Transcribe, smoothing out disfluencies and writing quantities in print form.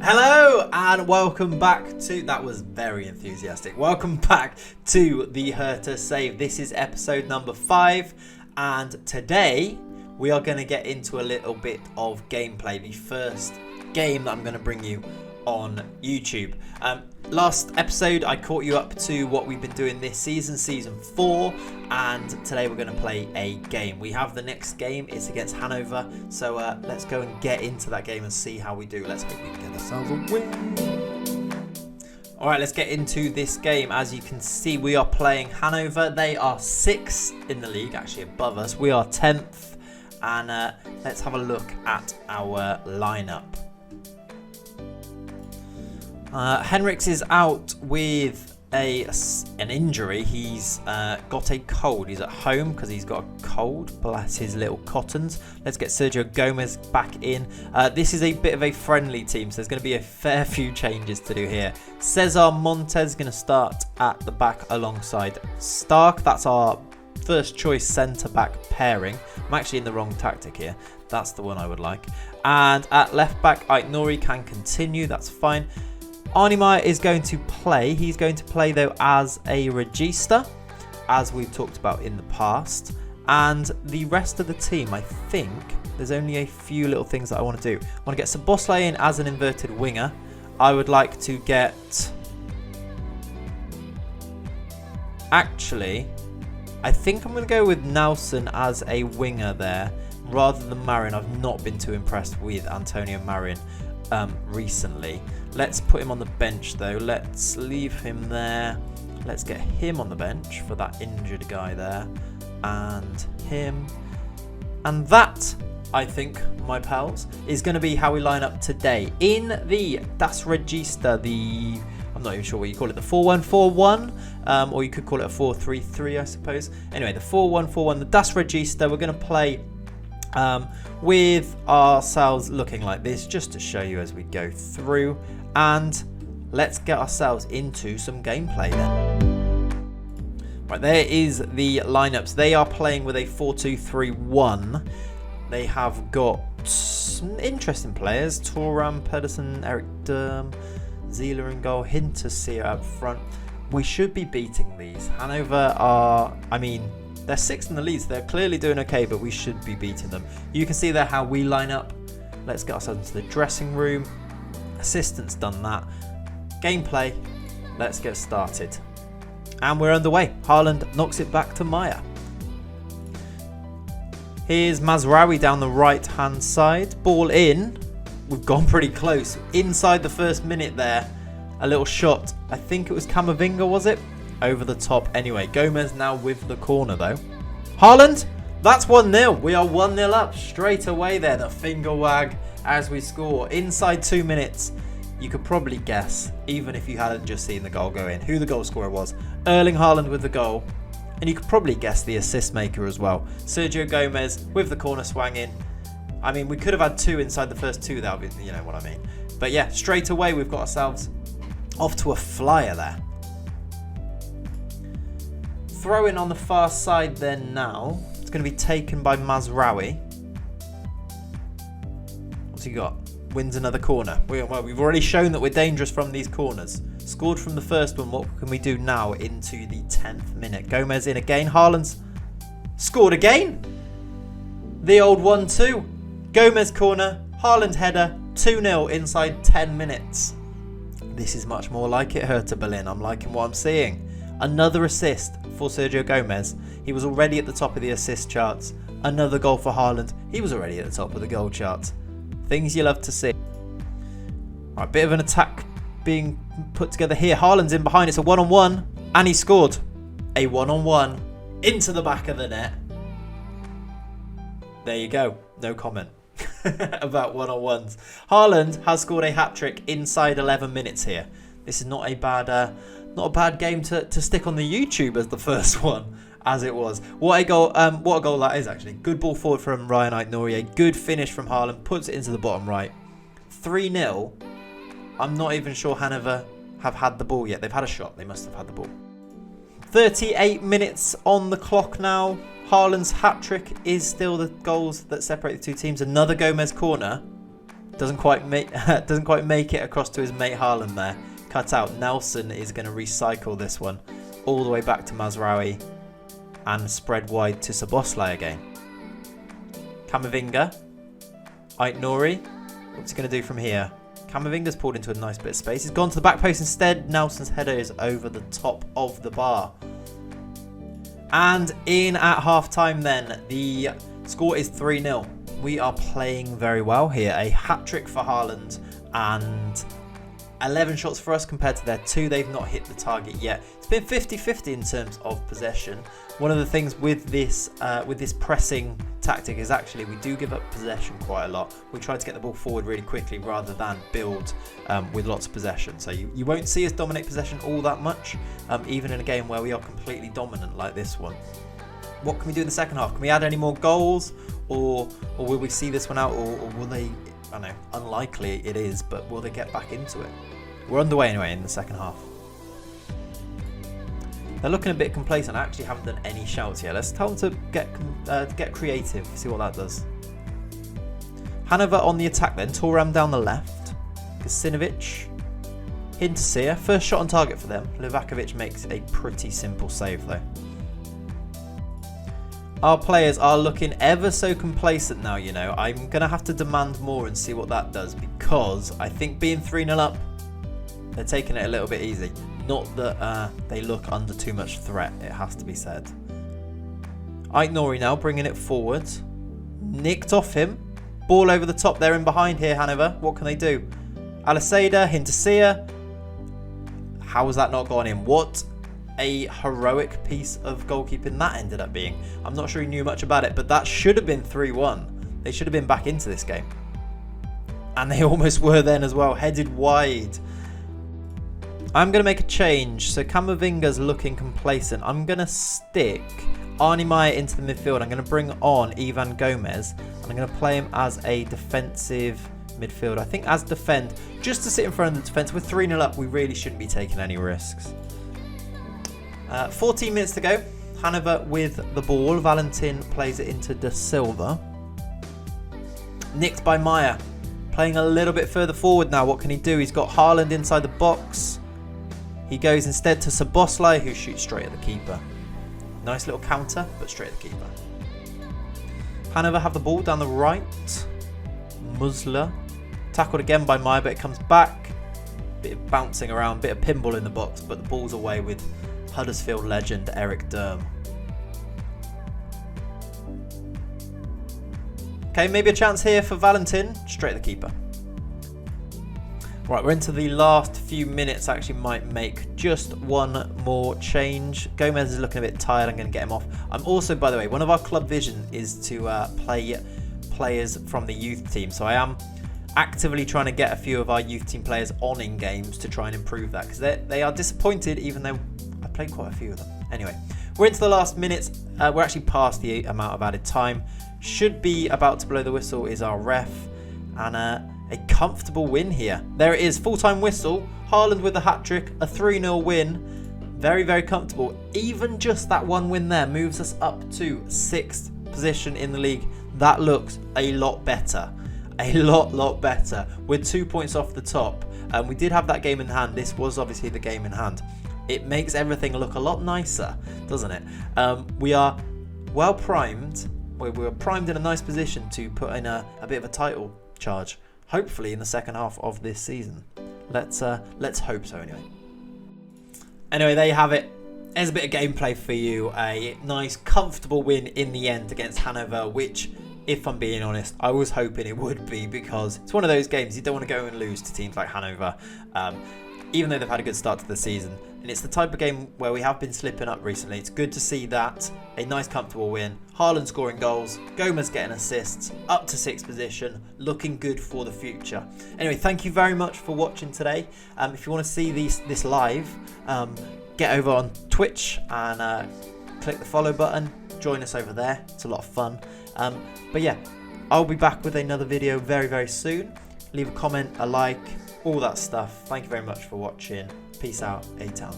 Hello and welcome back to, that was very enthusiastic, welcome back to the Hertha Save. This is episode number 5 and today we are going to get into a little bit of gameplay, the first game that I'm going to bring you on YouTube. Last episode I caught you up to what we've been doing this season, season 4, and today we're going to play a game. We have the next game, it's against Hannover, so let's go and get into that game and see how we do. Let's hope we can get ourselves a win. Alright, let's get into this game. As you can see, we are playing Hannover. They are 6th in the league, actually above us. We are 10th, and let's have a look at our lineup. Henriks is out with an injury. He's got a cold. He's at home because he's got a cold. Bless his little cottons. Let's get Sergio Gomez back in. This is a bit of a friendly team, so there's going to be a fair few changes to do here. Cesar Montes is going to start at the back alongside Stark. That's our first choice centre-back pairing. I'm actually in the wrong tactic here. That's the one I would like. And at left-back, Aitnori can continue. That's fine. Arniemeyer is going to play. He's going to play, though, as a regista, as we've talked about in the past. And the rest of the team, I think, there's only a few little things that I want to do. I want to get Szoboszlai in as an inverted winger. I would like to get... Actually, I think I'm going to go with Nelson as a winger there, rather than Marin. I've not been too impressed with Antonio Marin recently. Let's put him on the bench though. Let's leave him there. Let's get him on the bench for that injured guy there. And him. And that, I think, my pals, is going to be how we line up today. In the Das Regista, I'm not even sure what you call it, the 4-1-4-1, or you could call it a 4-3-3, I suppose. Anyway, the 4-1-4-1, the Das Regista, we're going to play with ourselves looking like this, just to show you as we go through. And let's get ourselves into some gameplay then. Right, there is the lineups. They are playing with a 4-2-3-1. They have got some interesting players. Thuram, Pedersen, Eric Durm, Zieler in goal, Hinterseer up front. We should be beating these. Hanover are, they're 6th in the league, so they're clearly doing okay, but we should be beating them. You can see there how we line up. Let's get ourselves into the dressing room. Assistant's done that. Gameplay, let's get started. And we're underway. Haaland knocks it back to Maya. Here's Mazraoui down the right-hand side. Ball in. We've gone pretty close. Inside the first minute there. A little shot. I think it was Camavinga, was it? Over the top. Anyway, Gomez now with the corner though. Haaland, that's 1-0. We are 1-0 up straight away there. The finger wag as we score. Inside 2 minutes, you could probably guess, even if you hadn't just seen the goal go in, who the goal scorer was. Erling Haaland with the goal. And you could probably guess the assist maker as well. Sergio Gomez with the corner swang in. We could have had 2 inside the first 2. That would be, you know what I mean. But yeah, straight away we've got ourselves off to a flyer there. Throw in on the far side then now. It's going to be taken by Mazraoui. What's he got? Wins another corner. We've already shown that we're dangerous from these corners. Scored from the first one. What can we do now into the 10th minute? Gomez in again. Haaland's scored again. The old 1-2. Gomez corner. Haaland header. 2-0 inside 10 minutes. This is much more like it, Hertha Berlin. I'm liking what I'm seeing. Another assist for Sergio Gomez. He was already at the top of the assist charts. Another goal for Haaland. He was already at the top of the goal charts. Things you love to see. Right, bit of an attack being put together here. Haaland's in behind. It's a 1-on-1. And he scored. A 1-on-1 into the back of the net. There you go. No comment about 1-on-1s. Haaland has scored a hat-trick inside 11 minutes here. This is not a bad game to stick on the YouTube as the first one, as it was. What a goal that is, actually. Good ball forward from Ryan Aitnori. A good finish from Haaland. Puts it into the bottom right. 3-0. I'm not even sure Hannover have had the ball yet. They've had a shot. They must have had the ball. 38 minutes on the clock now. Haaland's hat-trick is still the goals that separate the two teams. Another Gomez corner. Doesn't quite make it across to his mate Haaland there. Cut out. Nelson is going to recycle this one all the way back to Mazraoui and spread wide to Szoboszlai again. Camavinga. Aït-Nouri. What's he going to do from here? Camavinga's pulled into a nice bit of space. He's gone to the back post instead. Nelson's header is over the top of the bar. And in at half-time then, the score is 3-0. We are playing very well here. A hat-trick for Haaland and 11 shots for us compared to their 2. They've not hit the target yet. It's been 50-50 in terms of possession. One of the things with this pressing tactic is actually we do give up possession quite a lot. We try to get the ball forward really quickly rather than build with lots of possession. So you won't see us dominate possession all that much, even in a game where we are completely dominant like this one. What can we do in the second half? Can we add any more goals, or will we see this one out, or will they? I know, unlikely it is, but will they get back into it? We're underway anyway in the second half. They're looking a bit complacent. I actually haven't done any shouts yet. Let's tell them to get creative, see what that does. Hannover on the attack then. Thuram down the left. Kasinovic. Hinterseer. First shot on target for them. Livakovic makes a pretty simple save though. Our players are looking ever so complacent now, you know. I'm going to have to demand more and see what that does, because I think being 3-0 up, they're taking it a little bit easy. Not that they look under too much threat, it has to be said. Aït-Nouri now bringing it forward. Nicked off him. Ball over the top. They're in behind here, Hannover. What can they do? Aliseda, Hinterseer. How has that not gone in? What a heroic piece of goalkeeping that ended up being. I'm not sure he knew much about it, but that should have been 3-1. They should have been back into this game. And they almost were then as well. Headed wide. I'm going to make a change. So Camavinga's looking complacent. I'm going to stick Arnie Meyer into the midfield. I'm going to bring on Ivan Gomez. And I'm going to play him as a defensive midfielder. I think as defend, just to sit in front of the defence. We're 3-0 up. We really shouldn't be taking any risks. 14 minutes to go. Hannover with the ball. Valentin plays it into De Silva. Nicked by Meyer. Playing a little bit further forward now. What can he do? He's got Haaland inside the box. He goes instead to Szoboszlai, who shoots straight at the keeper. Nice little counter, but straight at the keeper. Hannover have the ball down the right. Musler. Tackled again by Meyer, but it comes back. Bit of bouncing around, bit of pinball in the box, but the ball's away with Huddersfield legend Eric Durm. Okay, maybe a chance here for Valentin. Straight at the keeper. Right, we're into the last few minutes. Actually might make just one more change. Gomez is looking a bit tired. I'm going to get him off. I'm also, by the way, one of our club vision is to play players from the youth team. So I am actively trying to get a few of our youth team players on in games to try and improve that, because they are disappointed, even though I played quite a few of them. Anyway, we're into the last minutes. We're actually past the amount of added time. Should be about to blow the whistle is our ref. And a comfortable win here. There it is, full-time whistle. Haaland with the hat-trick, a 3-0 win. Very, very comfortable. Even just that one win there moves us up to 6th position in the league. That looks a lot better. A lot better. We're 2 points off the top. We did have that game in hand. This was obviously the game in hand. It makes everything look a lot nicer, doesn't it? We are well primed. We were primed in a nice position to put in a bit of a title charge, hopefully in the second half of this season. Let's hope so anyway. Anyway, there you have it. There's a bit of gameplay for you. A nice, comfortable win in the end against Hannover, which, if I'm being honest, I was hoping it would be, because it's one of those games you don't want to go and lose to teams like Hannover, even though they've had a good start to the season. And it's the type of game where we have been slipping up recently. It's good to see that. A nice, comfortable win. Haaland scoring goals. Gomez getting assists. Up to 6th position. Looking good for the future. Anyway, thank you very much for watching today. If you want to see this live, get over on Twitch and click the follow button. Join us over there. It's a lot of fun. But yeah, I'll be back with another video very, very soon. Leave a comment, a like, all that stuff. Thank you very much for watching. Peace out, A-Town.